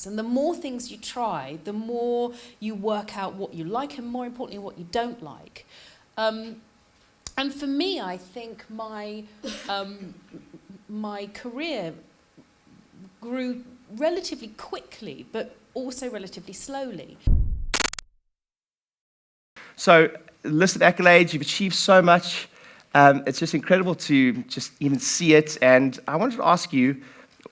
And the more things you try, the more you work out what you like and, more importantly, what you don't like. And for me, I think my career grew relatively quickly, but also relatively slowly. So, list of accolades, you've achieved so much. It's just incredible to just even see it. And I wanted to ask you,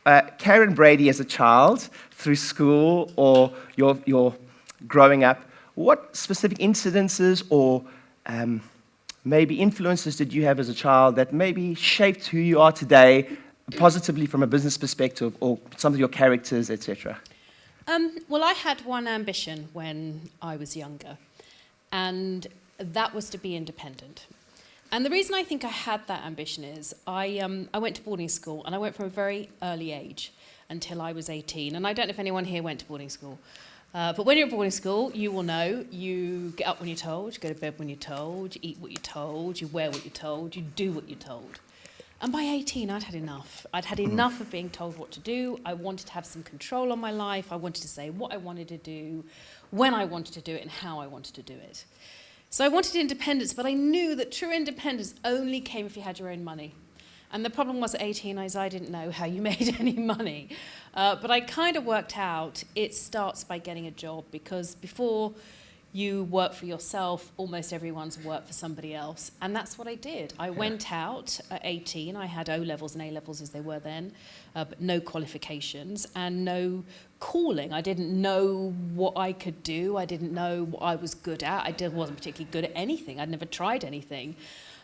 Karren Brady as a child, through school or your growing up, what specific incidences or maybe influences did you have as a child that maybe shaped who you are today, positively from a business perspective, or some of your characters, etc.? Well, I had one ambition when I was younger, and that was to be independent. And the reason I think I had that ambition is I went to boarding school, and I went from a very early age until I was 18. And I don't know if anyone here went to boarding school. But when you're at boarding school, you will know you get up when you're told, you go to bed when you're told, you eat what you're told, you wear what you're told, you do what you're told. And by 18, I'd had enough. I'd had enough of being told what to do. I wanted to have some control on my life. I wanted to say what I wanted to do, when I wanted to do it, and how I wanted to do it. So I wanted independence, but I knew that true independence only came if you had your own money. And the problem was at 18 is I didn't know how you made any money. But I kind of worked out it starts by getting a job, because before you work for yourself, almost everyone's worked for somebody else. And that's what I did. I went out at 18. I had O-levels and A-levels as they were then, but no qualifications and no calling. I didn't know what I could do. I didn't know what I was good at. Wasn't particularly good at anything. I'd never tried anything.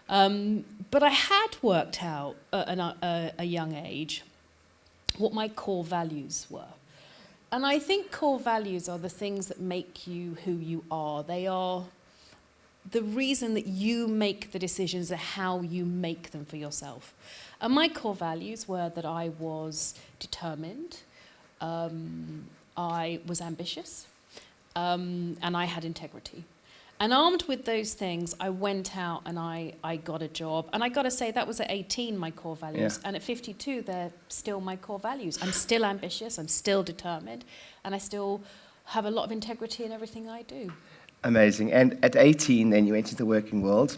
But I had worked out at a young age what my core values were. And I think core values are the things that make you who you are. They are the reason that you make the decisions of how you make them for yourself. And my core values were that I was determined, I was ambitious, and I had integrity. And armed with those things, I went out and I got a job. And I got to say, that was at 18, my core values. Yeah. And at 52, they're still my core values. I'm still ambitious, I'm still determined, and I still have a lot of integrity in everything I do. Amazing. And at 18, then you entered the working world.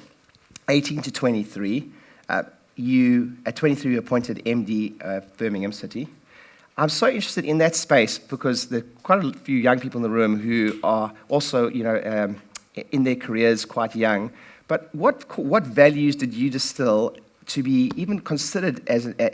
18 to 23, at 23, you appointed MD of Birmingham City. I'm so interested in that space because there are quite a few young people in the room who are also, in their careers quite young. But what values did you distill to be even considered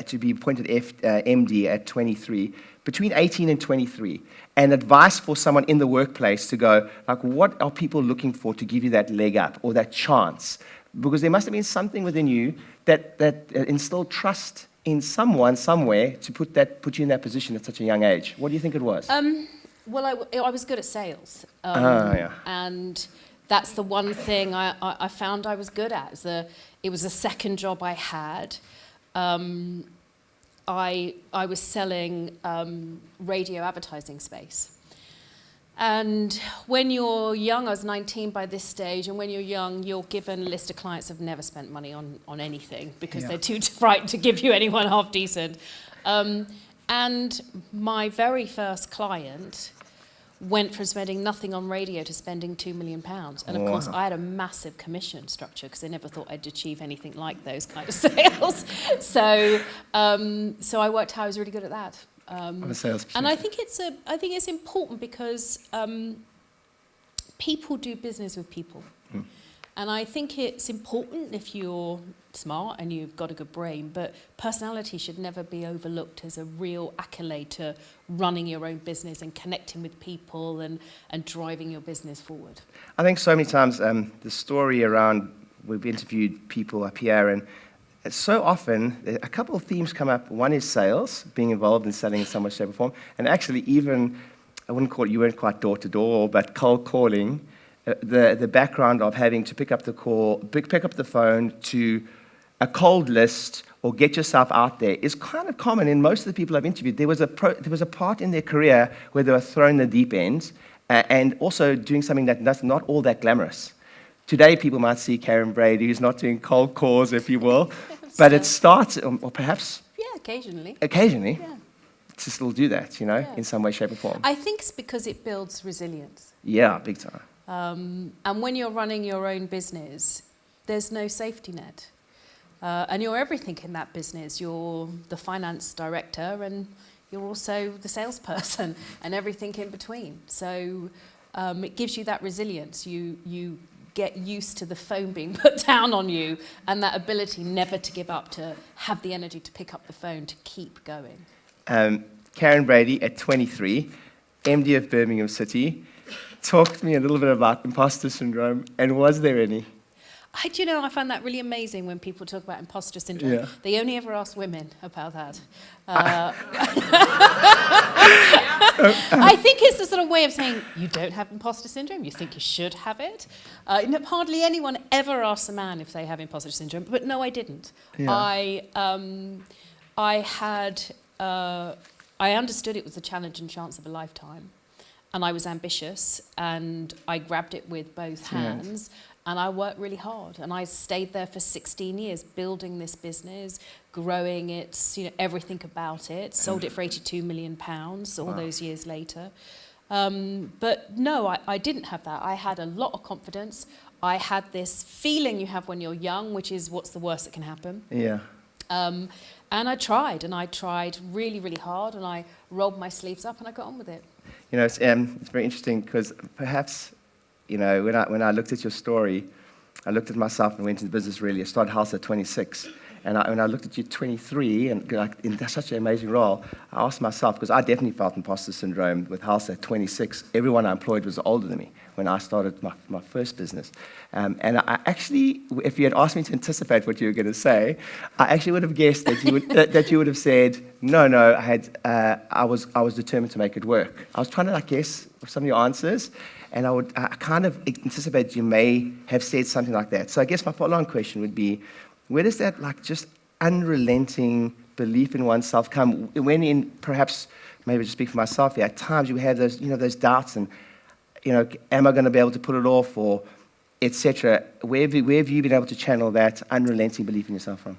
to be appointed MD at 23, between 18 and 23? And advice for someone in the workplace to go, like, what are people looking for to give you that leg up or that chance? Because there must have been something within you that instilled trust in someone, somewhere, to put you in that position at such a young age. What do you think it was? Well, I was good at sales. Yeah. And that's the one thing I found I was good at. It was the second job I had. I was selling radio advertising space. And when you're young, I was 19 by this stage, and when you're young, you're given a list of clients who've never spent money on anything because they're too frightened to give you anyone half decent. And my very first client went from spending nothing on radio to spending £2 million. And of course, I had a massive commission structure because they never thought I'd achieve anything like those kind of sales. So I worked out I was really good at that. On a sales perspective. And I think it's important because people do business with people. And I think it's important if you're smart and you've got a good brain, but personality should never be overlooked as a real accolade to running your own business and connecting with people and driving your business forward. I think so many times the story around, we've interviewed people up here, and it's so often a couple of themes come up. One is sales, being involved in selling in some way, shape, or form, and actually even, I wouldn't call it, you weren't quite door to door, but cold calling. The background of having to pick up the phone to a cold list or get yourself out there is kind of common in most of the people I've interviewed. There was a part in their career where they were thrown in the deep end and also doing something that's not all that glamorous. Today, people might see Karren Brady, who's not doing cold calls, if you will, but it starts, or perhaps... Yeah, occasionally. Occasionally? Yeah. to still do that, you know, Yeah. in some way, shape, or form. I think it's because it builds resilience. Yeah, big time. And when you're running your own business, there's no safety net. And you're everything in that business. You're the finance director and you're also the salesperson and everything in between. So it gives you that resilience. You get used to the phone being put down on you and that ability never to give up, to have the energy to pick up the phone, to keep going. Karren Brady at 23, MD of Birmingham City. Talk to me a little bit about imposter syndrome, and was there any? I find that really amazing when people talk about imposter syndrome. Yeah. They only ever ask women about that. I think it's the sort of way of saying, you don't have imposter syndrome, you think you should have it. Hardly anyone ever asks a man if they have imposter syndrome, but no, I didn't. Yeah. I understood it was a challenge and chance of a lifetime. And I was ambitious, and I grabbed it with both hands, and I worked really hard. And I stayed there for 16 years, building this business, growing it, everything about it, sold it for £82 million all those years later. But no, I didn't have that. I had a lot of confidence. I had this feeling you have when you're young, which is what's the worst that can happen. Yeah. And I tried really, really hard, and I rolled my sleeves up and I got on with it. You know, it's very interesting because perhaps, you know, when I looked at your story, I looked at myself and went into business really. I started House at 26. And when I looked at you 23 and like in such an amazing role, I asked myself, because I definitely felt imposter syndrome with House at 26. Everyone I employed was older than me when I started my first business. And I actually, if you had asked me to anticipate what you were going to say, I actually would have guessed that you would, that you would have said, no, I was determined to make it work. I was trying to guess some of your answers, and I kind of anticipate you may have said something like that. So I guess my follow-on question would be, where does that just unrelenting belief in oneself come? When in perhaps, maybe just speak for myself here, at times you have those, those doubts and, am I going to be able to pull it off, or etc. Where have you been able to channel that unrelenting belief in yourself from?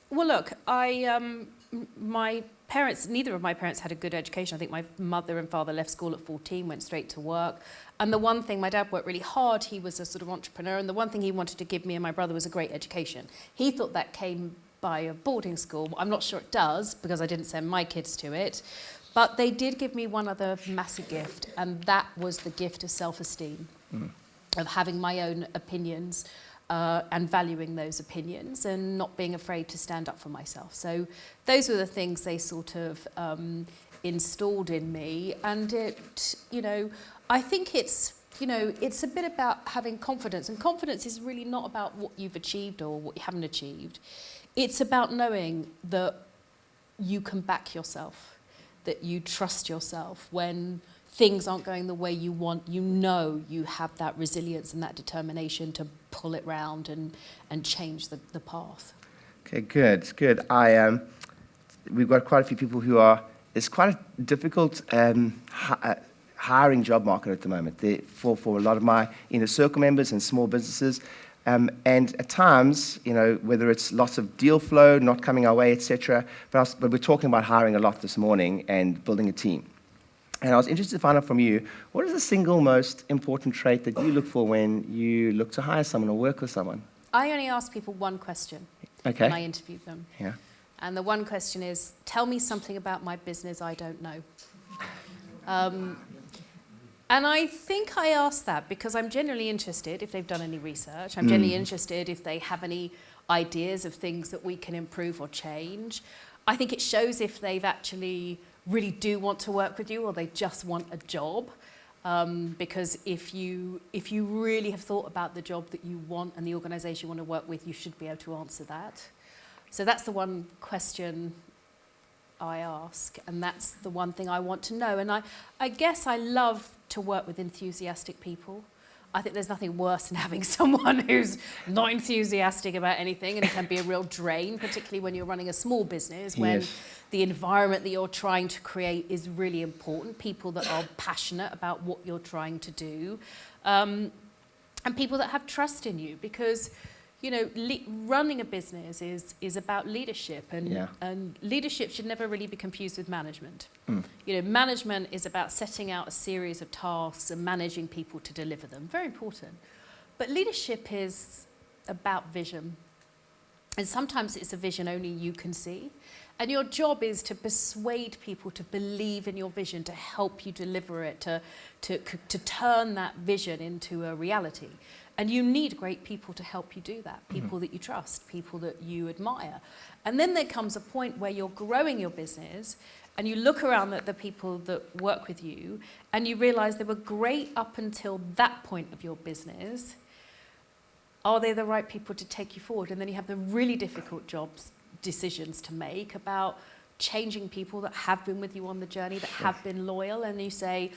Well, look, my parents, neither of my parents had a good education. I think my mother and father left school at 14, went straight to work. And the one thing, my dad worked really hard. He was a sort of entrepreneur. And the one thing he wanted to give me and my brother was a great education. He thought that came by a boarding school. I'm not sure it does, because I didn't send my kids to it. But they did give me one other massive gift, and that was the gift of self-esteem, of having my own opinions and valuing those opinions and not being afraid to stand up for myself. So those were the things they sort of installed in me. And it, I think it's a bit about having confidence. And confidence is really not about what you've achieved or what you haven't achieved. It's about knowing that you can back yourself, that you trust yourself when things aren't going the way you want. You have that resilience and that determination to pull it round and change the path. Okay, good. We've got quite a few people it's quite a difficult hiring job market at the moment for a lot of my inner circle members and small businesses. And at times, whether it's lots of deal flow not coming our way, etc. But we're talking about hiring a lot this morning and building a team. And I was interested to find out from you, what is the single most important trait that you look for when you look to hire someone or work with someone? I only ask people one question when I interview them. Yeah. And the one question is, tell me something about my business I don't know. And I think I ask that because I'm genuinely interested if they've done any research. I'm genuinely interested if they have any ideas of things that we can improve or change. I think it shows if they've actually really do want to work with you or they just want a job. Because if you really have thought about the job that you want and the organisation you want to work with, you should be able to answer that. So that's the one question I ask, and that's the one thing I want to know. And I guess I love to work with enthusiastic people. I think there's nothing worse than having someone who's not enthusiastic about anything, and it can be a real drain, particularly when you're running a small business, when the environment that you're trying to create is really important, people that are passionate about what you're trying to do, and people that have trust in you, because running a business is about leadership, Yeah. and leadership should never really be confused with management. Mm. Management is about setting out a series of tasks and managing people to deliver them. Very important. But leadership is about vision. And sometimes it's a vision only you can see. And your job is to persuade people to believe in your vision, to help you deliver it, to turn that vision into a reality. And you need great people to help you do that, people that you trust, people that you admire. And then there comes a point where you're growing your business and you look around at the people that work with you and you realize they were great up until that point of your business. Are they the right people to take you forward? And then you have the really difficult decisions to make about changing people that have been with you on the journey, that have been loyal, and you say,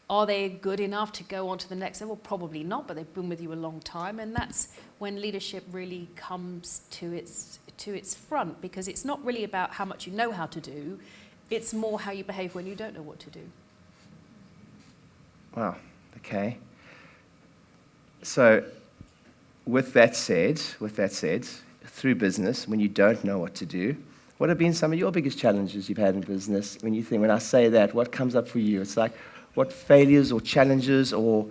are they good enough to go on to the next level? Probably not, but they've been with you a long time. And that's when leadership really comes to its front, because it's not really about how much you know how to do, it's more how you behave when you don't know what to do. Wow, okay. So with that said, through business, when you don't know what to do, what have been some of your biggest challenges you've had in business? When I say that, what comes up for you? It's like, what failures or challenges or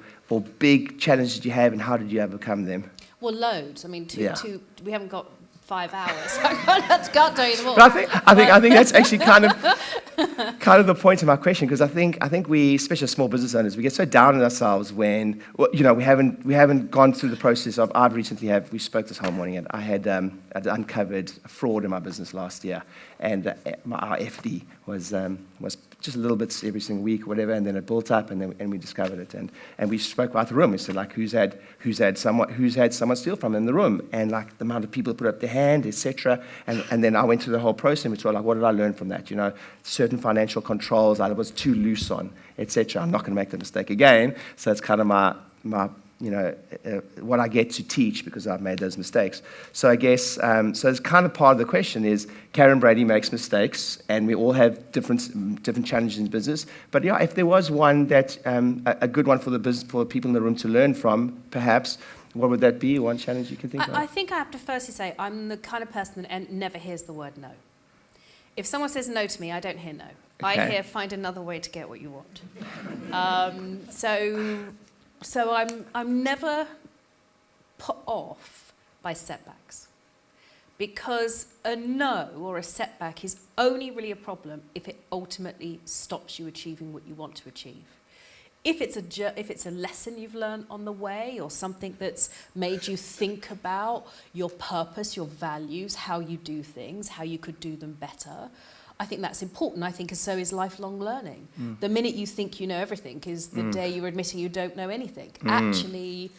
big challenges did you have, and how did you overcome them? Well, loads. I mean, we haven't got 5 hours. I can't tell you them all. But I think that's actually kind of the point of my question, because I think we, especially as small business owners, we get so down on ourselves when we haven't gone through the process of. We spoke this whole morning, and I'd uncovered a fraud in my business last year, and our FD was just a little bit every single week, or whatever, and then it built up, and we discovered it, and we spoke about the room. We said, like, who's had someone steal from in the room, and like the amount of people put up their hand, etc. And then I went through the whole process, and we thought, like, what did I learn from that? Certain financial controls I was too loose on, etc. I'm not going to make the mistake again. So it's kind of my what I get to teach, because I've made those mistakes. So I guess, so it's kind of part of the question is, Karren Brady makes mistakes, and we all have different challenges in business. But yeah, if there was one that, a good one for the people in the room to learn from, perhaps, what would that be? One challenge you can think of? I think I have to firstly say, I'm the kind of person that never hears the word no. If someone says no to me, I don't hear no. Okay. I hear find another way to get what you want. So I'm never put off by setbacks, because a no or a setback is only really a problem if it ultimately stops you achieving what you want to achieve. If it's a lesson you've learned on the way, or something that's made you think about your purpose, your values, how you do things, how you could do them better, I think that's important. I think so is lifelong learning. The minute you think you know everything is the day you're admitting you don't know anything. Actually,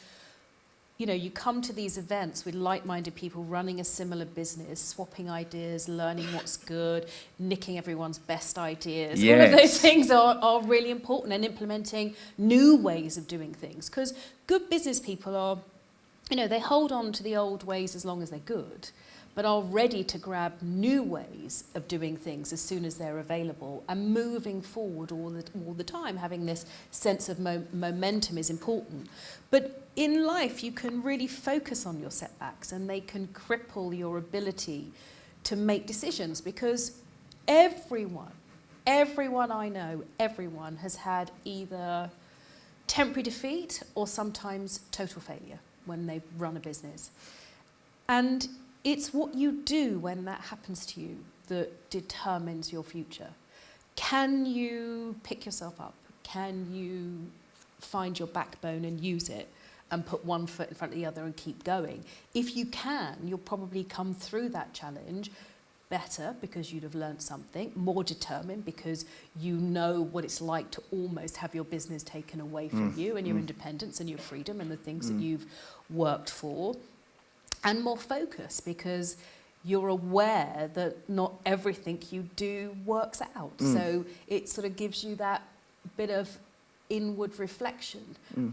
you come to these events with like-minded people running a similar business, swapping ideas, learning what's good, nicking everyone's best ideas. Yes. All of those things are really important, and implementing new ways of doing things. Because good business people are, they hold on to the old ways as long as they're good, but are ready to grab new ways of doing things as soon as they're available, and moving forward all the time. Having this sense of momentum is important. But in life, you can really focus on your setbacks, and they can cripple your ability to make decisions, because everyone I know, everyone has had either temporary defeat or sometimes total failure when they've run a business. And it's what you do when that happens to you that determines your future. Can you pick yourself up? Can you find your backbone and use it, and put one foot in front of the other and keep going? If you can, you'll probably come through that challenge better, because you'd have learned something, more determined because you know what it's like to almost have your business taken away from you, and your independence and your freedom and the things that you've worked for. And more focus, because you're aware that not everything you do works out. So it sort of gives you that bit of inward reflection,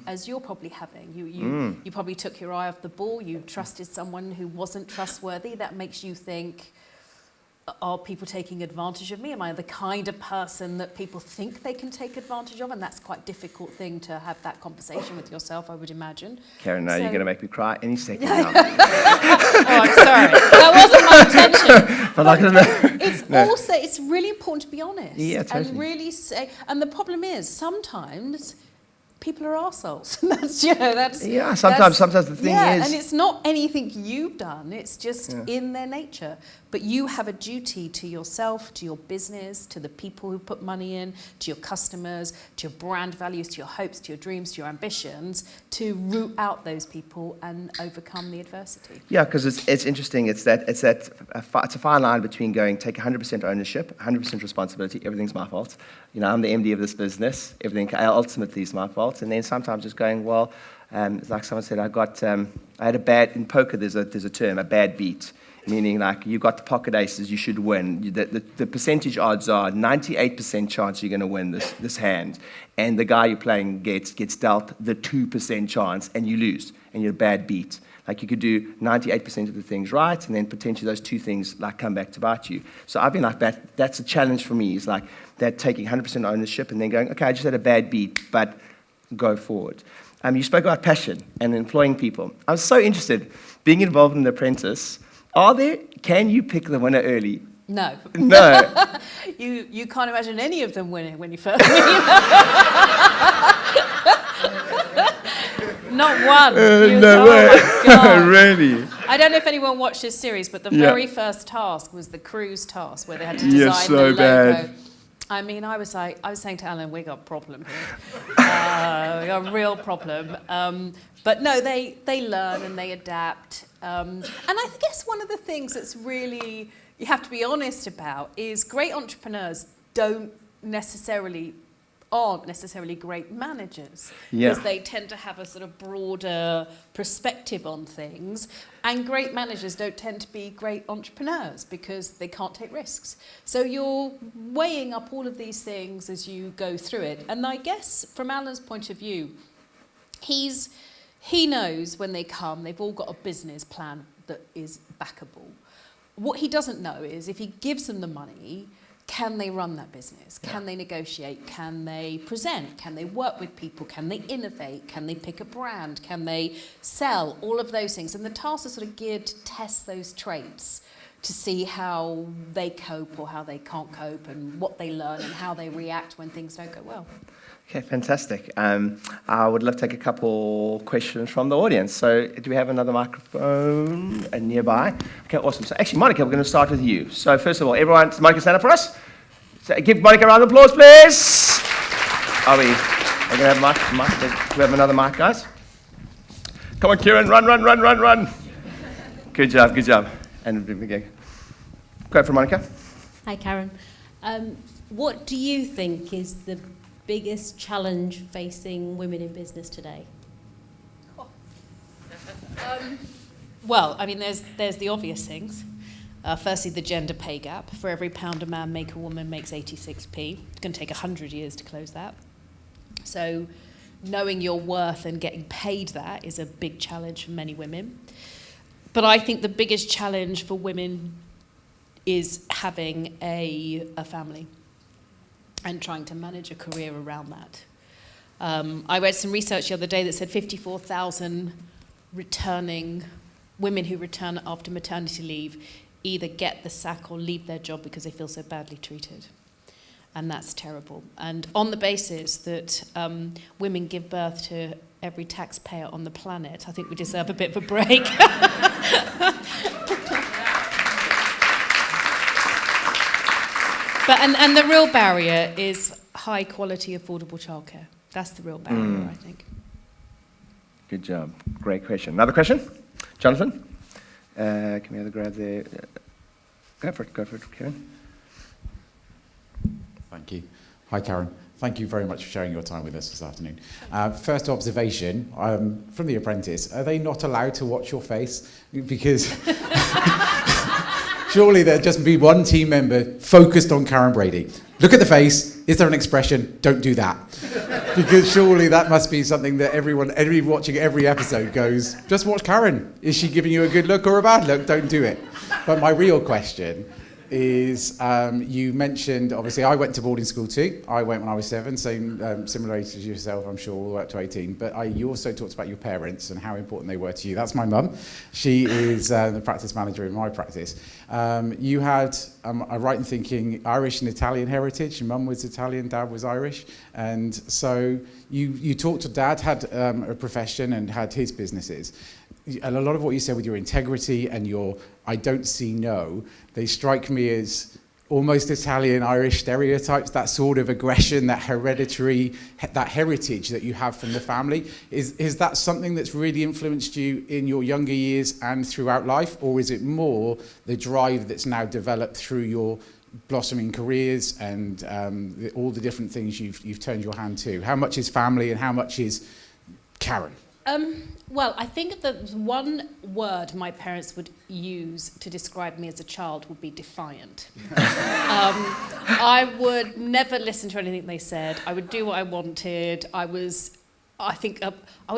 as you're probably having. You probably took your eye off the ball, you trusted someone who wasn't trustworthy. That makes you think, are people taking advantage of me? Am I the kind of person that people think they can take advantage of? And that's quite a difficult thing to have that conversation with yourself, I would imagine. Karen, now you're going to make me cry any second now. Oh, I'm sorry. That wasn't my intention. But I don't know. It's also, it's really important to be honest. Yeah, totally. And really say, and the problem is sometimes people are arseholes. That's Yeah, sometimes the thing is... and it's not anything you've done, it's just in their nature. But you have a duty to yourself, to your business, to the people who put money in, to your customers, to your brand values, to your hopes, to your dreams, to your ambitions, to root out those people and overcome the adversity. Yeah, because it's interesting. It's a fine line between going take 100% ownership, 100% responsibility. Everything's my fault. You know, I'm the MD of this business. Everything ultimately is my fault. And then sometimes just going, well, like someone said, I had a bad in poker. There's a term, a bad beat. Meaning, like, you got the pocket aces, you should win. The percentage odds are 98% chance you're going to win this hand. And the guy you're playing gets dealt the 2% chance, and you lose, and you're a bad beat. Like, you could do 98% of the things right, and then potentially those two things, like, come back to bite you. So I've been like, that's a challenge for me, is like that taking 100% ownership and then going, okay, I just had a bad beat, but go forward. You spoke about passion and employing people. I was so interested, being involved in The Apprentice. Can you pick the winner early? No. No. You can't imagine any of them winning when you first meet them. Not one. No way. Oh my God. Really? I don't know if anyone watched this series, but the very first task was the cruise task where they had to design the logo. Bad. I mean, I was saying to Alan, we got a problem here. We got a real problem. But no, they learn and they adapt. And I guess one of the things that's really, you have to be honest about is great entrepreneurs aren't necessarily great managers, because they tend to have a sort of broader perspective on things, and great managers don't tend to be great entrepreneurs because they can't take risks. So you're weighing up all of these things as you go through it. And I guess from Alan's point of view, he knows when they come, they've all got a business plan that is backable. What he doesn't know is if he gives them the money, can they run that business? Can they negotiate? Can they present? Can they work with people? Can they innovate? Can they pick a brand? Can they sell? All of those things. And the tasks are sort of geared to test those traits, to see how they cope or how they can't cope, and what they learn and how they react when things don't go well. Okay, fantastic. I would love to take a couple questions from the audience. So do we have another microphone nearby? Okay, awesome. So actually, Monica, we're going to start with you. So first of all, everyone, Monica, stand up for us. So give Monica a round of applause, please. Are we going to have a mic? Do we have another mic, guys? Come on, Kieran, run. Good job. And go for Monica. Hi, Karren. What do you think is the biggest challenge facing women in business today? Well, I mean, there's the obvious things. Firstly, the gender pay gap. For every pound a man makes, a woman makes 86p. It's going to take 100 years to close that. So knowing your worth and getting paid that is a big challenge for many women. But I think the biggest challenge for women is having a family and trying to manage a career around that. I read some research the other day that said 54,000 women who return after maternity leave either get the sack or leave their job because they feel so badly treated. And that's terrible. And on the basis that women give birth to every taxpayer on the planet, I think we deserve a bit of a break. And the real barrier is high quality, affordable childcare. That's the real barrier, I think. Good job. Great question. Another question? Jonathan? Can we have the grab there? Go for it, Karen. Thank you. Hi, Karren. Thank you very much for sharing your time with us this afternoon. First observation, from The Apprentice, are they not allowed to watch your face? Because surely there'd just be one team member focused on Karren Brady. Look at the face. Is there an expression? Don't do that. Because surely that must be something that everyone watching every episode goes, just watch Karren. Is she giving you a good look or a bad look? Don't do it. But my real question is you mentioned, obviously, I went to boarding school too. I went when I was 7, same similar age as yourself, I'm sure, all the way up to 18. But you also talked about your parents and how important they were to you. That's my mum. She is the practice manager in my practice. You had, I right in thinking, Irish and Italian heritage. Your mum was Italian, dad was Irish. And so you talked to dad, had a profession and had his businesses. And a lot of what you said with your integrity and your I don't see no, they strike me as almost Italian, Irish stereotypes, that sort of aggression, that hereditary, that heritage that you have from the family. Is that something that's really influenced you in your younger years and throughout life? Or is it more the drive that's now developed through your blossoming careers and all the different things you've turned your hand to? How much is family and how much is Karren? Well, I think the one word my parents would use to describe me as a child would be defiant. I would never listen to anything they said. I would do what I wanted. I was going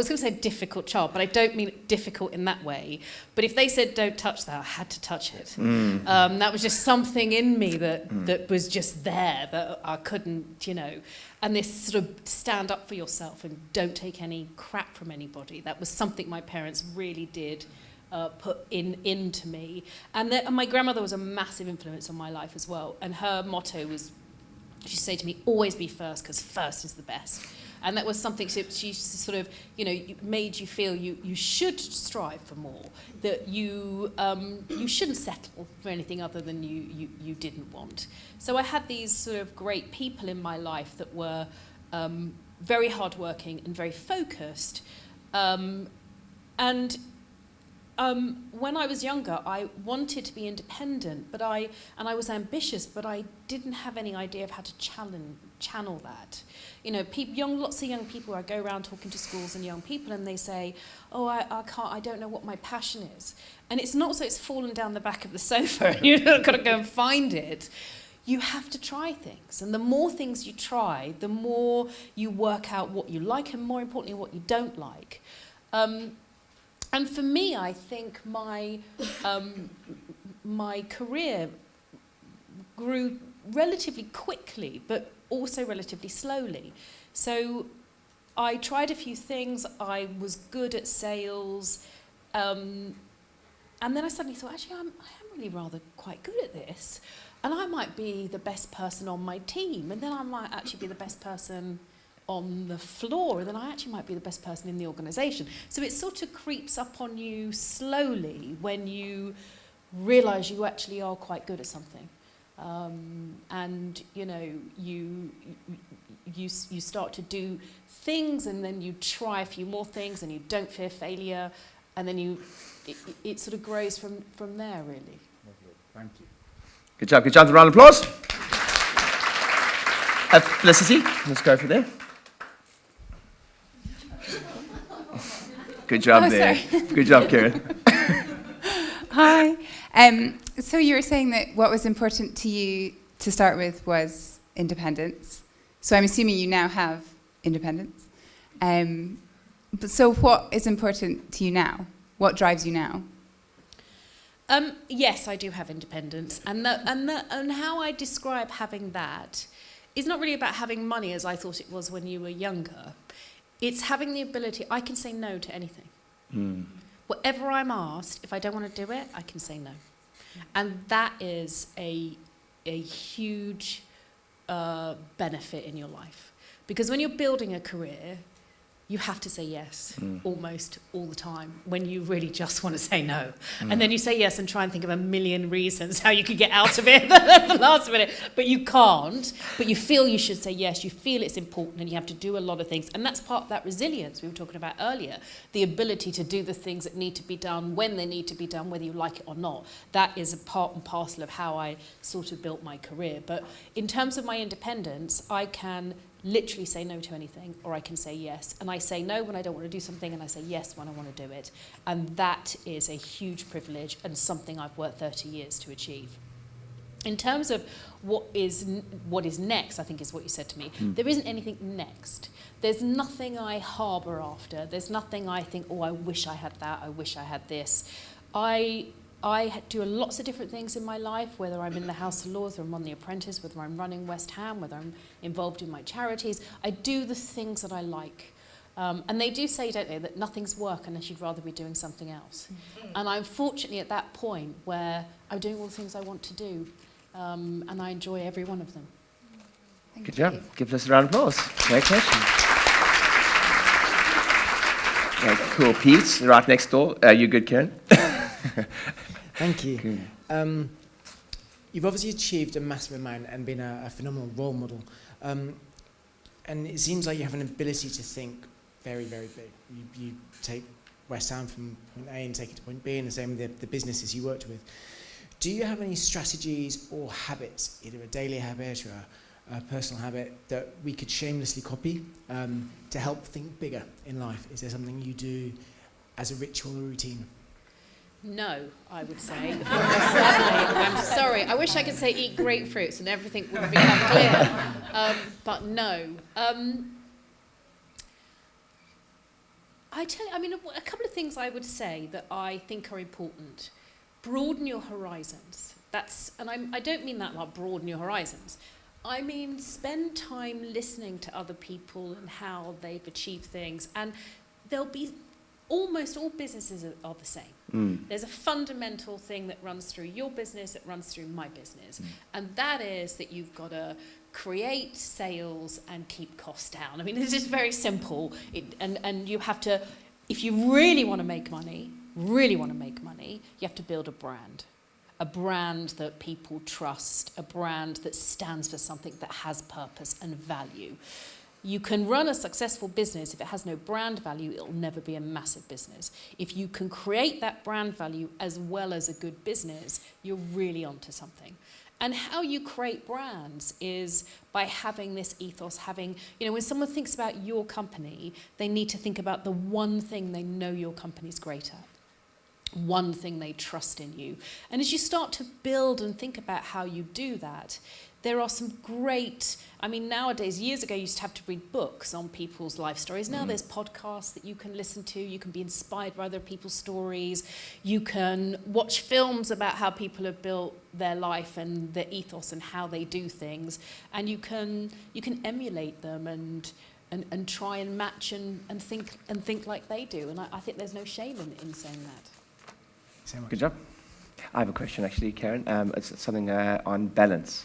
to say difficult child, but I don't mean difficult in that way. But if they said don't touch that, I had to touch it. That was just something in me that was just there that I couldn't, And this sort of stand up for yourself and don't take any crap from anybody. That was something my parents really did put into me. And my grandmother was a massive influence on my life as well. And her motto was, she'd say to me, always be first, because first is the best. And that was something she sort of, made you feel you should strive for more, that you shouldn't settle for anything other than you didn't want. So I had these sort of great people in my life that were very hardworking and very focused. When I was younger, I wanted to be independent, and I was ambitious, but I didn't have any idea of how to channel that. Lots of young people, I go around talking to schools and young people, and they say, "Oh, I don't know what my passion is." And it's not so it's fallen down the back of the sofa, and you've got to go and find it. You have to try things, and the more things you try, the more you work out what you like, and more importantly, what you don't like. And for me, I think my career grew relatively quickly, but also relatively slowly. So I tried a few things. I was good at sales. And then I suddenly thought, actually, I am really rather quite good at this. And I might be the best person on my team. And then I might actually be the best person on the floor, and then I actually might be the best person in the organisation. So it sort of creeps up on you slowly when you realise you actually are quite good at something. And you start to do things, and then you try a few more things, and you don't fear failure, and then it sort of grows from there, really. Thank you. Good job. Good job. A round of applause. Felicity, let's go for there. Good job there. Sorry. Good job, Karren. Hi. So you were saying that what was important to you to start with was independence. So I'm assuming you now have independence. So what is important to you now? What drives you now? Yes, I do have independence, and how I describe having that is not really about having money as I thought it was when you were younger. It's having the ability, I can say no to anything. Whatever I'm asked, if I don't want to do it, I can say no. And that is a huge benefit in your life. Because when you're building a career, you have to say yes almost all the time when you really just want to say no. And then you say yes and try and think of a million reasons how you could get out of it at the last minute. But you can't. But you feel you should say yes. You feel it's important, and you have to do a lot of things. And that's part of that resilience we were talking about earlier. The ability to do the things that need to be done when they need to be done, whether you like it or not. That is a part and parcel of how I sort of built my career. But in terms of my independence, I can literally say no to anything, or I can say yes. And I say no when I don't want to do something, and I say yes when I want to do it. And that is a huge privilege and something I've worked 30 years to achieve. In terms of what is next, I think is what you said to me. There isn't anything next. There's nothing I harbour after. There's nothing I think, oh, I wish I had that, I wish I had this. I do lots of different things in my life, whether I'm in the House of Lords, whether I'm on The Apprentice, whether I'm running West Ham, whether I'm involved in my charities. I do the things that I like. And they do say, don't they, that nothing's work unless you'd rather be doing something else. And I'm fortunately at that point where I'm doing all the things I want to do, and I enjoy every one of them. Good job. Give us a round of applause. Great question. Right, cool. Pete, right next door. You good, Karren? Thank you. You've obviously achieved a massive amount and been a phenomenal role model. And it seems like you have an ability to think very, very big. You take West Ham from point A and take it to point B, and the same with the businesses you worked with. Do you have any strategies or habits, either a daily habit or a personal habit, that we could shamelessly copy to help think bigger in life? Is there something you do as a ritual or routine? No, I would say. Sadly, I'm sorry. I wish I could say eat grapefruits and everything would become clear. But no. A couple of things I would say that I think are important. Broaden your horizons. I don't mean that like broaden your horizons. I mean spend time listening to other people and how they've achieved things. And there'll be almost all businesses are the same. There's a fundamental thing that runs through your business, that runs through my business. And that is that you've got to create sales and keep costs down. I mean, it's just very simple. And you have to, if you really want to make money, you have to build a brand. A brand that people trust, a brand that stands for something that has purpose and value. You can run a successful business. If it has no brand value, it'll never be a massive business. If you can create that brand value as well as a good business, you're really onto something. And how you create brands is by having this ethos, when someone thinks about your company, they need to think about the one thing they know your company's great at. One thing they trust in you. And as you start to build and think about how you do that, there are some great, nowadays, years ago, you used to have to read books on people's life stories. Now there's podcasts that you can listen to. You can be inspired by other people's stories. You can watch films about how people have built their life and their ethos and how they do things. And you can emulate them and try and match and think like they do. And I think there's no shame in saying that. Good job. I have a question, actually, Karren. It's something on balance.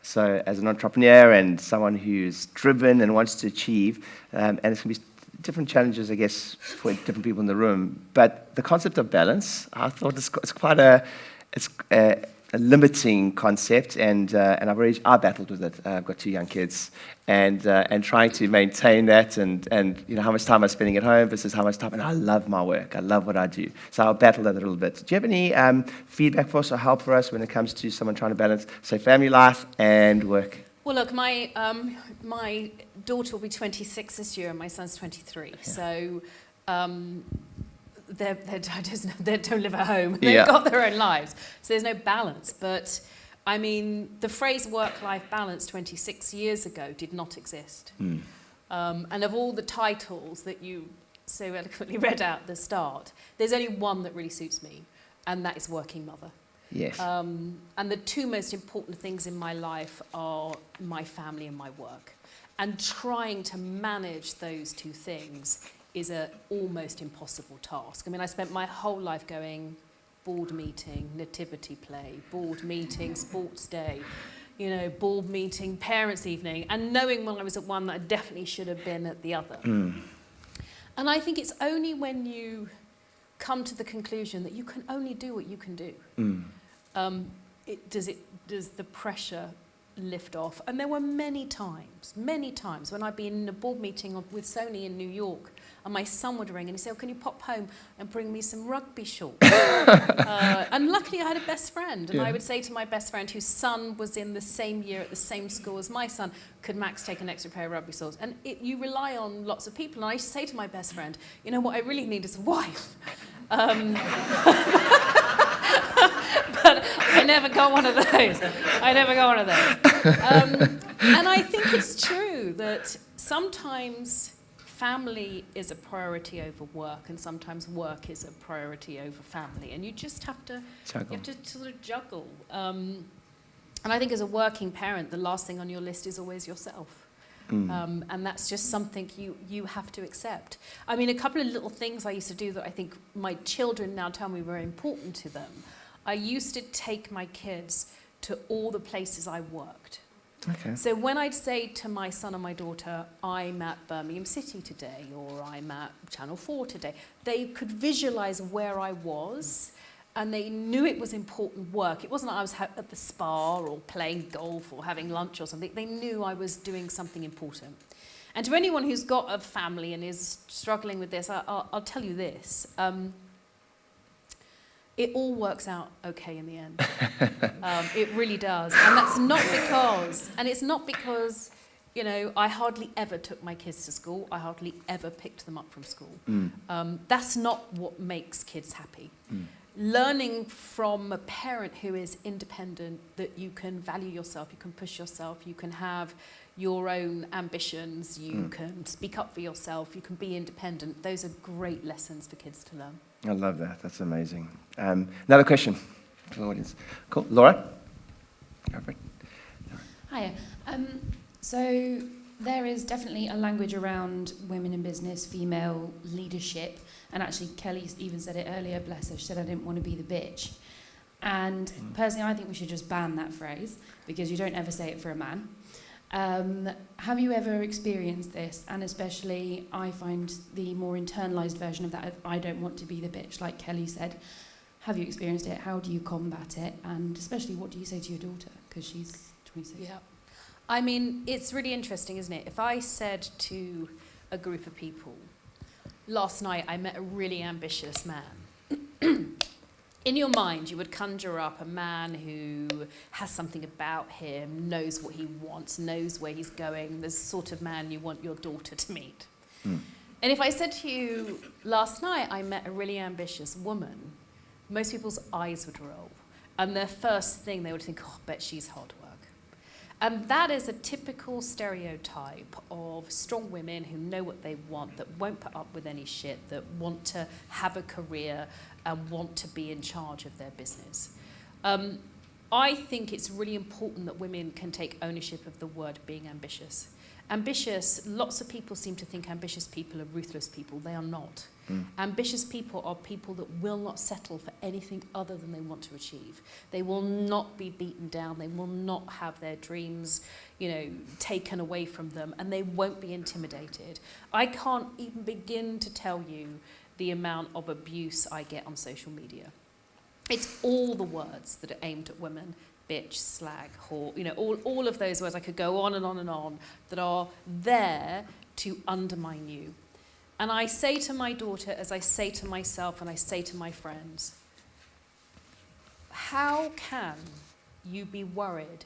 So as an entrepreneur and someone who's driven and wants to achieve, and it's going to be different challenges, I guess, for different people in the room, but the concept of balance, I thought it's quite a limiting concept, and I battled with it. I've got 2 young kids, and trying to maintain that, and how much time I'm spending at home versus how much time. And I love my work. I love what I do. So I'll battle that a little bit. Do you have any feedback for us or help for us when it comes to someone trying to balance, say, family life and work? Well, look, my daughter will be 26 this year, and my son's 23. Yeah. So. They don't live at home. They've got their own lives. So there's no balance. But, the phrase work-life balance 26 years ago did not exist. And of all the titles that you so eloquently read out at the start, there's only one that really suits me, and that is working mother. Yes. And the 2 most important things in my life are my family and my work. And trying to manage those 2 things is an almost impossible task. I spent my whole life going board meeting, nativity play, board meeting, sports day, board meeting, parents' evening, and knowing when I was at one that I definitely should have been at the other. And I think it's only when you come to the conclusion that you can only do what you can do, does the pressure lift off. And there were many times when I'd been in a board meeting with Sony in New York, and my son would ring and he'd say, can you pop home and bring me some rugby shorts? And luckily I had a best friend, and I would say to my best friend, whose son was in the same year at the same school as my son, could Max take an extra pair of rugby shorts? And you rely on lots of people, and I used to say to my best friend, what I really need is a wife. But I never got one of those. And I think it's true that sometimes family is a priority over work, and sometimes work is a priority over family, and you just have to sort of juggle. And I think as a working parent, the last thing on your list is always yourself. And that's just something you have to accept. I mean, a couple of little things I used to do that I think my children now tell me were important to them. I used to take my kids to all the places I worked. Okay. So when I'd say to my son and my daughter, I'm at Birmingham City today, or I'm at Channel 4 today, they could visualise where I was, and they knew it was important work. It wasn't like I was at the spa or playing golf or having lunch or something. They knew I was doing something important. And to anyone who's got a family and is struggling with this, I'll tell you this. It all works out okay in the end. It really does. And that's not because, and it's not because, you know, I hardly ever took my kids to school. I hardly ever picked them up from school. That's not what makes kids happy. Learning from a parent who is independent, that you can value yourself, you can push yourself, you can have your own ambitions, you can speak up for yourself, you can be independent. Those are great lessons for kids to learn. I love that. That's amazing. Another question from the audience. Cool. Laura? Go for it. Hiya. So there is definitely a language around women in business, female leadership, and actually Kelly even said it earlier, bless her, she said, I didn't want to be the bitch. And personally, I think we should just ban that phrase, because you don't ever say it for a man. Have you ever experienced this? And especially, I find the more internalised version of that, I don't want to be the bitch, like Kelly said. Have you experienced it? How do you combat it? And especially, what do you say to your daughter? Because she's 26. Yeah. I mean, it's really interesting, isn't it? If I said to a group of people, last night I met a really ambitious man. In your mind, you would conjure up a man who has something about him, knows what he wants, knows where he's going, the sort of man you want your daughter to meet. And if I said to you, last night I met a really ambitious woman, most people's eyes would roll. And their first thing, they would think, oh, I bet she's hard work. And that is a typical stereotype of strong women who know what they want, that won't put up with any shit, that want to have a career and want to be in charge of their business. I think it's really important that women can take ownership of the word being ambitious. Ambitious, lots of people seem to think ambitious people are ruthless people. They are not. Ambitious people are people that will not settle for anything other than they want to achieve. They will not be beaten down. They will not have their dreams, you know, taken away from them, and they won't be intimidated. I can't even begin to tell you the amount of abuse I get on social media. It's all the words that are aimed at women. Bitch, slag, whore, you know, all of those words, I could go on and on and on, that are there to undermine you. And I say to my daughter, as I say to myself and I say to my friends, how can you be worried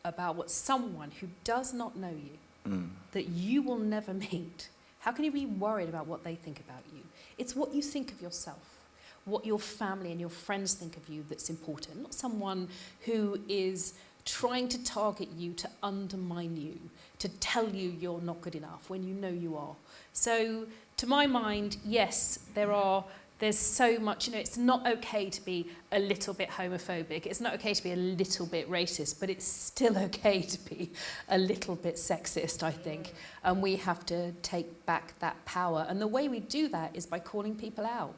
about what someone who does not know you, that you will never meet, how can you be worried about what they think about you? It's what you think of yourself, what your family and your friends think of you that's important, not someone who is trying to target you, to undermine you, to tell you you're not good enough when you know you are. So to my mind, yes, there's so much, you know, it's not okay to be a little bit homophobic, it's not okay to be a little bit racist, but it's still okay to be a little bit sexist, I think. And we have to take back that power. And the way we do that is by calling people out.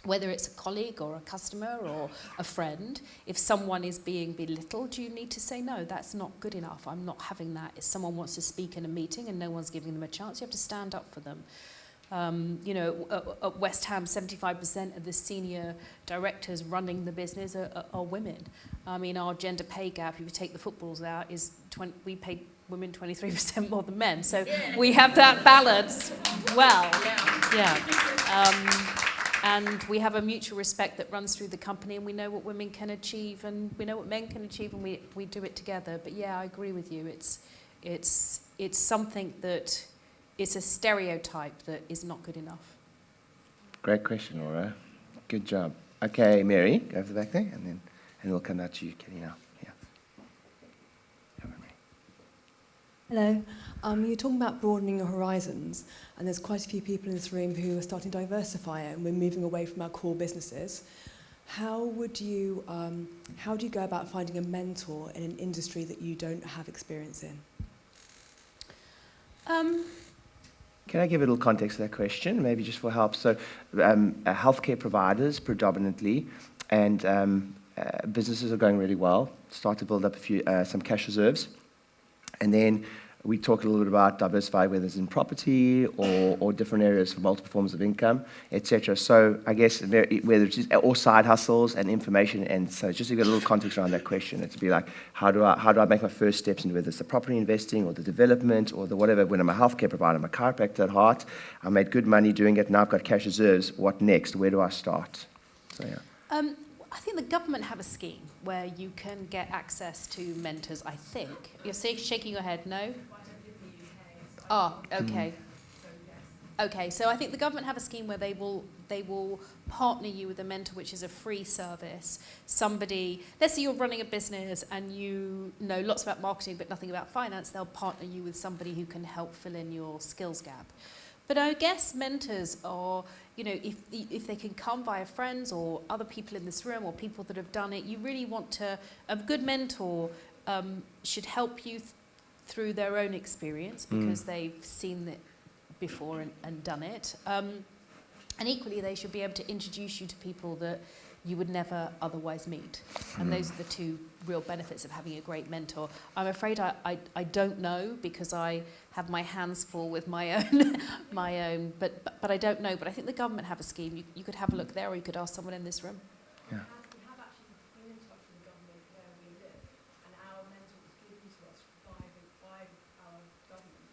Whether it's a colleague or a customer or a friend, if someone is being belittled, you need to say, no, that's not good enough. I'm not having that. If someone wants to speak in a meeting and no one's giving them a chance, you have to stand up for them. You know, at West Ham, 75% of the senior directors running the business are women. I mean, our gender pay gap, if you take the footballs out, is we pay women 23% more than men. So we have that balance well. And we have a mutual respect that runs through the company, and we know what women can achieve and we know what men can achieve, and we do it together. But yeah, I agree with you. It's something that it's a stereotype that is not good enough. Great question, Laura. Good job. Okay, Mary, go over the back there, and we'll come out to you, Kelly, now. Yeah. Hello. You're talking about broadening your horizons, and there's quite a few people in this room who are starting to diversify it, and we're moving away from our core businesses. How do you go about finding a mentor in an industry that you don't have experience in? Can I give a little context to that question, maybe just for help? So, healthcare providers predominantly, and businesses are going really well. Start to build up some cash reserves, and then we talk a little bit about diversify, whether it's in property or different areas for multiple forms of income, etc. So I guess whether it's or side hustles and information, and so just to get a little context around that question, it'd be like, how do I make my first steps into whether it's the property investing or the development or the whatever. When I'm a healthcare provider, I'm a chiropractor at heart. I made good money doing it. Now I've got cash reserves. What next? Where do I start? So yeah. I think the government have a scheme where you can get access to mentors, I think. You're shaking your head, no? Oh, okay. Okay, so I think the government have a scheme where they will partner you with a mentor, which is a free service. Somebody, let's say you're running a business and you know lots about marketing but nothing about finance, they'll partner you with somebody who can help fill in your skills gap. But I guess mentors are, you know, if they can come via friends or other people in this room or people that have done it, you really want to, a good mentor should help you through their own experience because they've seen it before and done it. And equally, they should be able to introduce you to people that you would never otherwise meet. And those are the two real benefits of having a great mentor. I'm afraid I don't know because I have my hands full with my own, but I don't know. But I think the government have a scheme. You could have a look there, or you could ask someone in this room. Yeah. We have actually been in touch with the government where we live, and our mentor was given to us by our government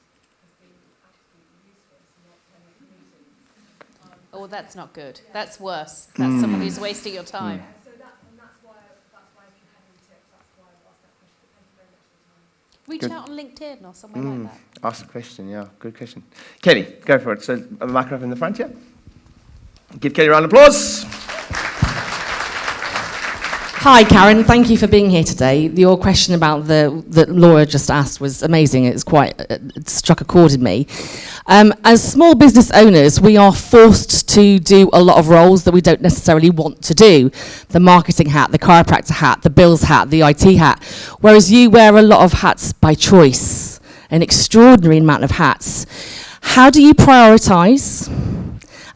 has been absolutely useless, not turning up to meetings. Oh, that's not good. That's worse. That's someone who's wasting your time. So that's why if you had any tips, that's why I asked that question. Thank you very much for your time. Reach Good. out on LinkedIn or somewhere like that. Ask the question, yeah. Good question. Kelly, go for it. So a microphone in the front here. Give Kelly a round of applause. Hi, Karren. Thank you for being here today. Your question about that Laura just asked was amazing. It struck a chord in me. As small business owners, we are forced to do a lot of roles that we don't necessarily want to do. The marketing hat, the chiropractor hat, the bills hat, the IT hat. Whereas you wear a lot of hats by choice, an extraordinary amount of hats. How do you prioritise?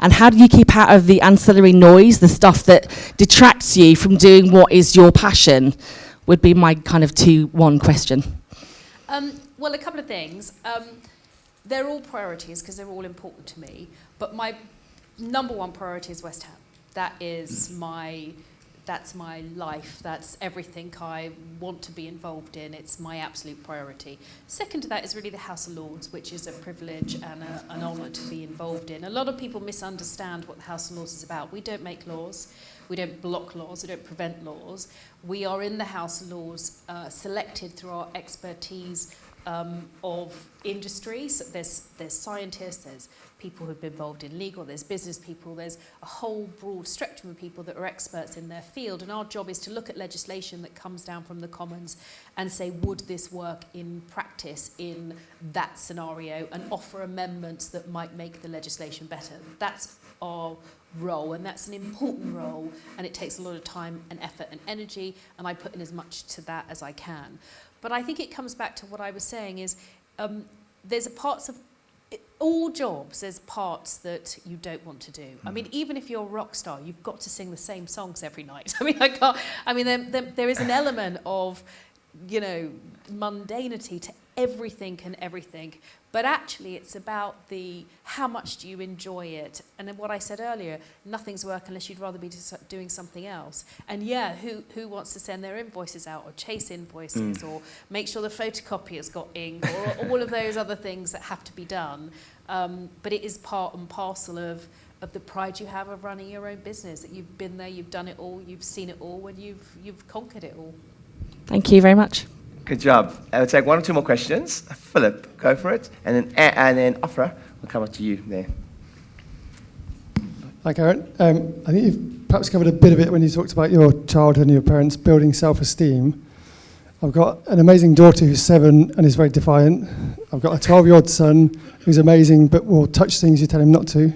And how do you keep out of the ancillary noise, the stuff that detracts you from doing what is your passion, would be my kind of 2-1 question. Well, a couple of things. They're all priorities because they're all important to me. But my number one priority is West Ham. That's my life. That's everything I want to be involved in. It's my absolute priority. Second to that is really the House of Lords, which is a privilege and an honour to be involved in. A lot of people misunderstand what the House of Lords is about. We don't make laws. We don't block laws. We don't prevent laws. We are in the House of Lords selected through our expertise of industries. There's scientists, there's people who've been involved in legal, there's business people, there's a whole broad spectrum of people that are experts in their field, and our job is to look at legislation that comes down from the Commons and say, would this work in practice in that scenario, and offer amendments that might make the legislation better. That's our role, and that's an important role, and it takes a lot of time and effort and energy, and I put in as much to that as I can. But I think it comes back to what I was saying is there's parts of all jobs, there's parts that you don't want to do. I mean, even if you're a rock star, you've got to sing the same songs every night. There is an element of, you know, mundanity to everything and everything. But actually, it's about how much do you enjoy it? And then what I said earlier, nothing's work unless you'd rather be doing something else. And yeah, who wants to send their invoices out or chase invoices or make sure the photocopier's got ink or all of those other things that have to be done. But it is part and parcel of the pride you have of running your own business, that you've been there, you've done it all, you've seen it all, and you've conquered it all. Thank you very much. Good job. I'll take 1 or 2 more questions. Philip, go for it. And then Afra, we'll come up to you there. Hi, Karren. I think you've perhaps covered a bit of it when you talked about your childhood and your parents building self-esteem. I've got an amazing daughter who's 7 and is very defiant. I've got a 12-year-old son who's amazing but will touch things you tell him not to.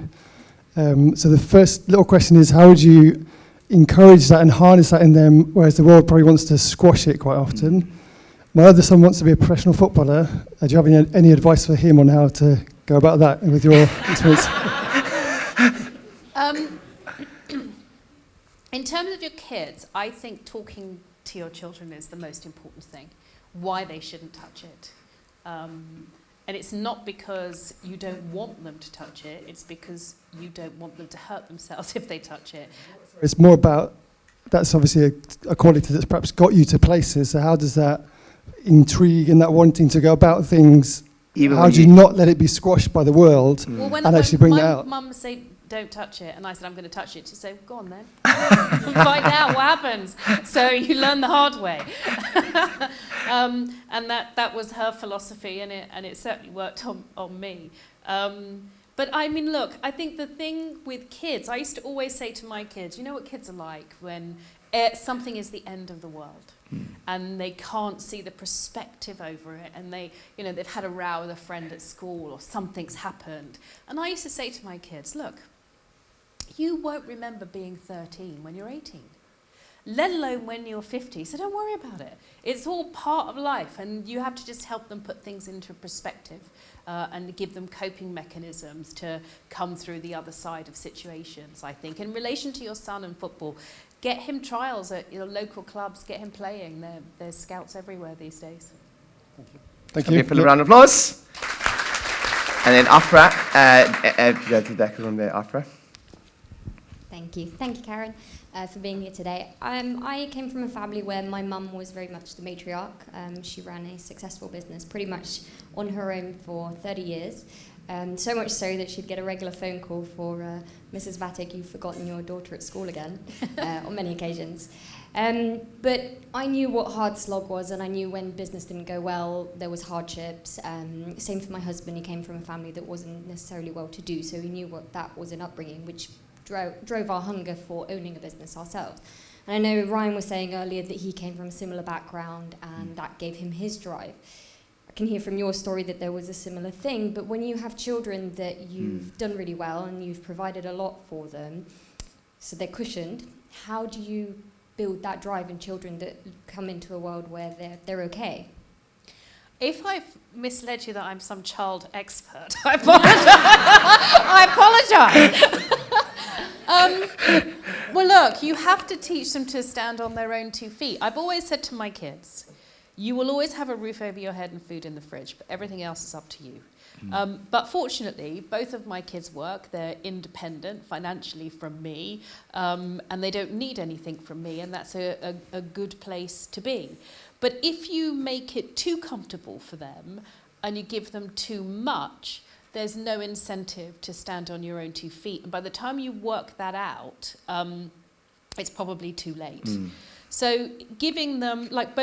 So the first little question is, how would you encourage that and harness that in them, whereas the world probably wants to squash it quite often? My other son wants to be a professional footballer. Do you have any advice for him on how to go about that with your experience? In terms of your kids, I think talking to your children is the most important thing, why they shouldn't touch it. And it's not because you don't want them to touch it, it's because you don't want them to hurt themselves if they touch it. It's more about, that's obviously a quality that's perhaps got you to places, so how does that intrigue and that wanting to go about things, how do you not let it be squashed by the world and actually bring that out? When my mum say, don't touch it, and I said, I'm going to touch it, she said, go on then. Find out what happens. So you learn the hard way. And that was her philosophy, and it certainly worked on me. But I mean, look, I think the thing with kids, I used to always say to my kids, you know what kids are like when something is the end of the world and they can't see the perspective over it, and they've had a row with a friend at school or something's happened. And I used to say to my kids, look, you won't remember being 13 when you're 18, let alone when you're 50, so don't worry about it. It's all part of life, and you have to just help them put things into perspective and give them coping mechanisms to come through the other side of situations, I think. In relation to your son and football, get him trials at your local clubs, get him playing. There's scouts everywhere these days. Thank you. For a round of applause. And then Afra, go to the back room there, Afra. Thank you, Karren, for being here today. I came from a family where my mum was very much the matriarch. She ran a successful business pretty much on her own for 30 years. So much so that she'd get a regular phone call for Mrs. Vatic, you've forgotten your daughter at school again, on many occasions. But I knew what hard slog was, and I knew when business didn't go well, there was hardships. Same for my husband, he came from a family that wasn't necessarily well-to-do, so he knew what that was an upbringing, which drove our hunger for owning a business ourselves. And I know Ryan was saying earlier that he came from a similar background, and that gave him his drive. I can hear from your story that there was a similar thing, but when you have children that you've done really well and you've provided a lot for them, so they're cushioned, how do you build that drive in children that come into a world where they're okay? If I've misled you that I'm some child expert, I apologise. Well, look, you have to teach them to stand on their own 2 feet. I've always said to my kids, you will always have a roof over your head and food in the fridge, but everything else is up to you. But fortunately, both of my kids work. They're independent financially from me, and they don't need anything from me, and that's a good place to be. But if you make it too comfortable for them and you give them too much, there's no incentive to stand on your own 2 feet. And by the time you work that out, it's probably too late. So giving them, like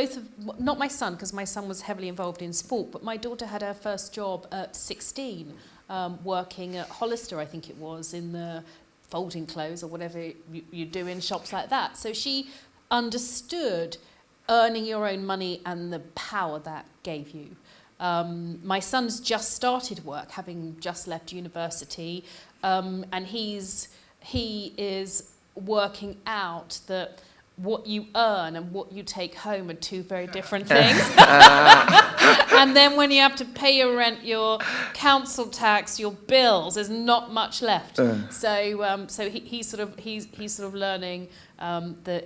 not my son, because my son was heavily involved in sport, but my daughter had her first job at 16, working at Hollister, I think it was, in the folding clothes or whatever you do in shops like that. So she understood earning your own money and the power that gave you. My son's just started work, having just left university, and he is working out that what you earn and what you take home are two very different things. And then when you have to pay your rent, your council tax, your bills, there's not much left. So he's sort of learning that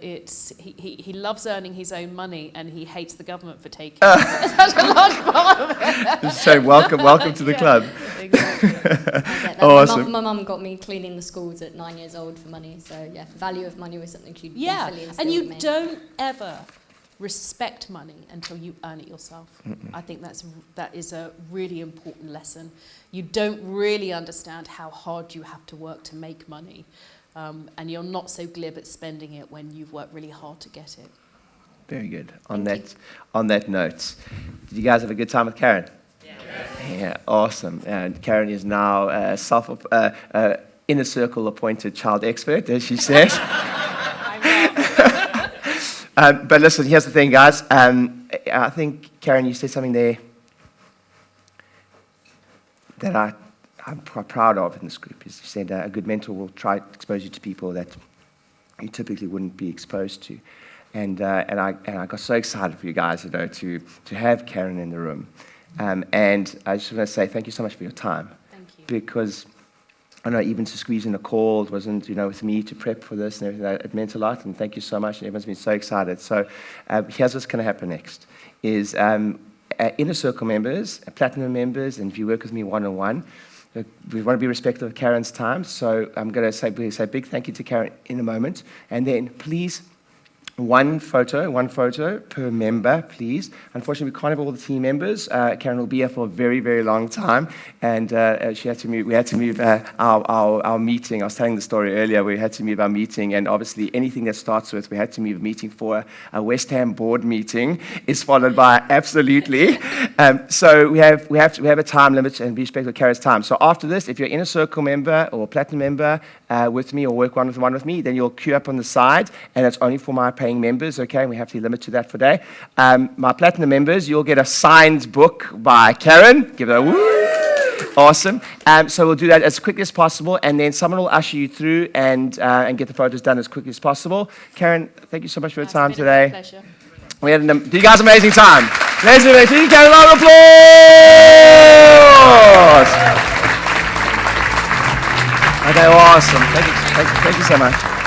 he loves earning his own money, and he hates the government for taking it. Such a large part of it. So welcome to the club. Exactly. Awesome. My mum got me cleaning the schools at 9 years old for money. So yeah, the value of money was something she definitely instilled and you in me. don't ever respect money until you earn it yourself. I think that is a really important lesson. You don't really understand how hard you have to work to make money, and you're not so glib at spending it when you've worked really hard to get it. Very good. On that note, did you guys have a good time with Karren? Yeah, awesome. And Karren is now a inner circle appointed child expert, as she says. But listen, here's the thing, guys. I think, Karren, you said something there that I'm quite proud of in this group. Is you said a good mentor will try to expose you to people that you typically wouldn't be exposed to. And I got so excited for you guys, to have Karren in the room. And I just want to say thank you so much for your time. Thank you. Because I know even to squeeze in a call, it wasn't, with me to prep for this and everything, it meant a lot, and thank you so much, and everyone's been so excited. So here's what's going to happen next, is Inner Circle members, Platinum members, and if you work with me one-on-one, we want to be respectful of Karren's time, so I'm going to say a big thank you to Karren in a moment, and then please, one photo per member, please. Unfortunately, we can't have all the team members. Karren will be here for a very, very long time, and we had to move our meeting. I was telling the story earlier. We had to move our meeting, and obviously anything that starts with we had to move a meeting for a West Ham board meeting is followed by absolutely. So we have a time limit and be respectful of Karren's time. So after this, if you're in a circle member or a platinum member with me or work one-on-one with me, then you'll queue up on the side, and it's only for my paying members, okay? We have to limit to that for today. My platinum members, you'll get a signed book by Karren. Give it a woo! Awesome. So we'll do that as quickly as possible, and then someone will usher you through and get the photos done as quickly as possible. Karren, thank you so much for your time today. It's been a pleasure. We had you guys an amazing time. Ladies and gentlemen, Karren, a round of applause! Okay, awesome. Thank you so much.